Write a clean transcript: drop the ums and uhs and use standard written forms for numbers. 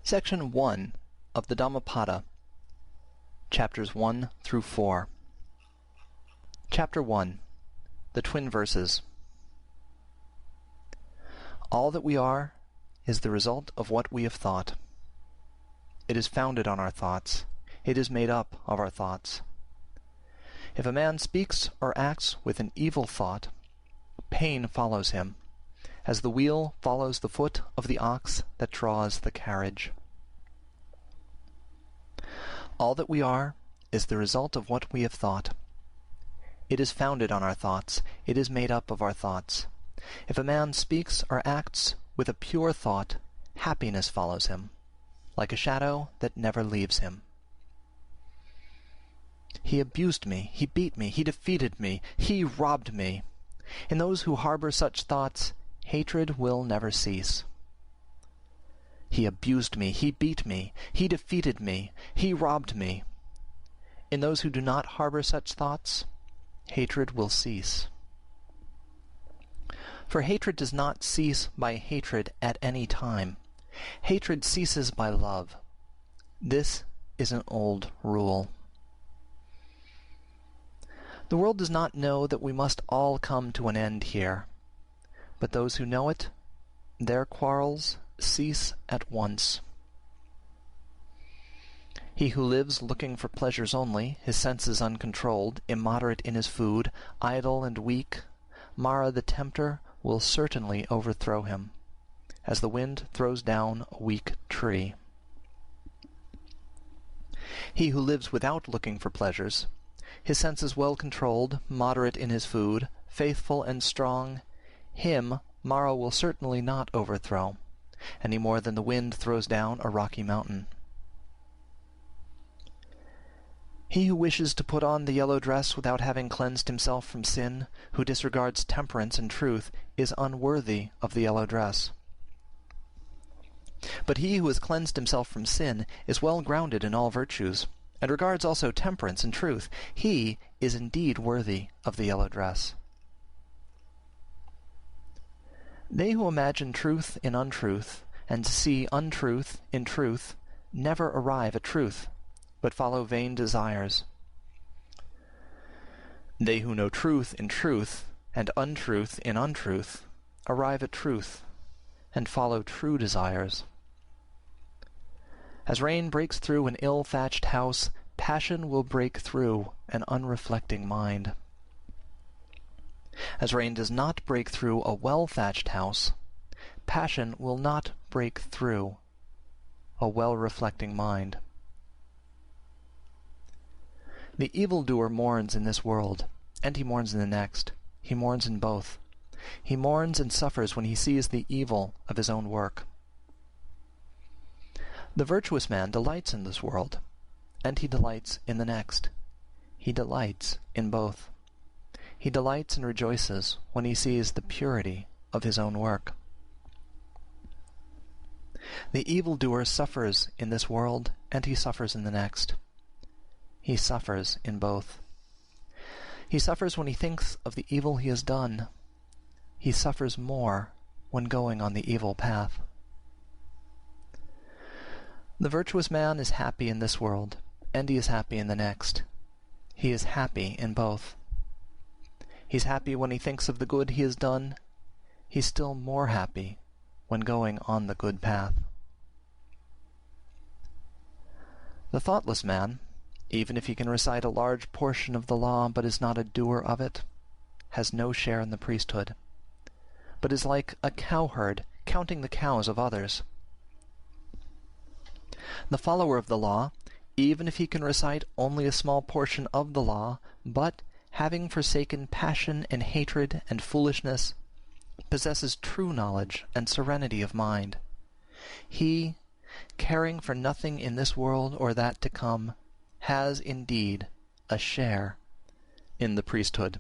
Section 1 of the Dhammapada, Chapters 1 through 4. Chapter 1. The Twin Verses. All that we are is the result of what we have thought. It is founded on our thoughts. It is made up of our thoughts. If a man speaks or acts with an evil thought, pain follows him, as the wheel follows the foot of the ox that draws the carriage. All that we are is the result of what we have thought. It is founded on our thoughts. It is made up of our thoughts. If a man speaks or acts with a pure thought, happiness follows him, like a shadow that never leaves him. He abused me, he beat me, he defeated me, he robbed me. In those who harbor such thoughts, hatred will never cease. He abused me, he beat me, he defeated me, he robbed me. In those who do not harbor such thoughts, hatred will cease. For hatred does not cease by hatred at any time. Hatred ceases by love. This is an old rule. The world does not know that we must all come to an end here, but those who know it, their quarrels cease at once. He who lives looking for pleasures only, his senses uncontrolled, immoderate in his food, idle and weak, Mara the tempter will certainly overthrow him, as the wind throws down a weak tree. He who lives without looking for pleasures, his senses well controlled, moderate in his food, faithful and strong, him Mara will certainly not overthrow, any more than the wind throws down a rocky mountain. He who wishes to put on the yellow dress without having cleansed himself from sin, who disregards temperance and truth, is unworthy of the yellow dress. But he who has cleansed himself from sin is well grounded in all virtues, and regards also temperance and truth. He is indeed worthy of the yellow dress. They who imagine truth in untruth, and see untruth in truth, never arrive at truth, but follow vain desires. They who know truth in truth, and untruth in untruth, arrive at truth, and follow true desires. As rain breaks through an ill-thatched house, passion will break through an unreflecting mind. As rain does not break through a well-thatched house, passion will not break through a well-reflecting mind. The evildoer mourns in this world, and he mourns in the next. He mourns in both. He mourns and suffers when he sees the evil of his own work. The virtuous man delights in this world, and he delights in the next. He delights in both. He delights and rejoices when he sees the purity of his own work. The evildoer suffers in this world, and he suffers in the next. He suffers in both. He suffers when he thinks of the evil he has done. He suffers more when going on the evil path. The virtuous man is happy in this world, and he is happy in the next. He is happy in both. He's happy when he thinks of the good he has done. He's still more happy when going on the good path. The thoughtless man, even if he can recite a large portion of the law but is not a doer of it, has no share in the priesthood, but is like a cowherd counting the cows of others. The follower of the law, even if he can recite only a small portion of the law, but, having forsaken passion and hatred and foolishness, possesses true knowledge and serenity of mind. He, caring for nothing in this world or that to come, has indeed a share in the priesthood.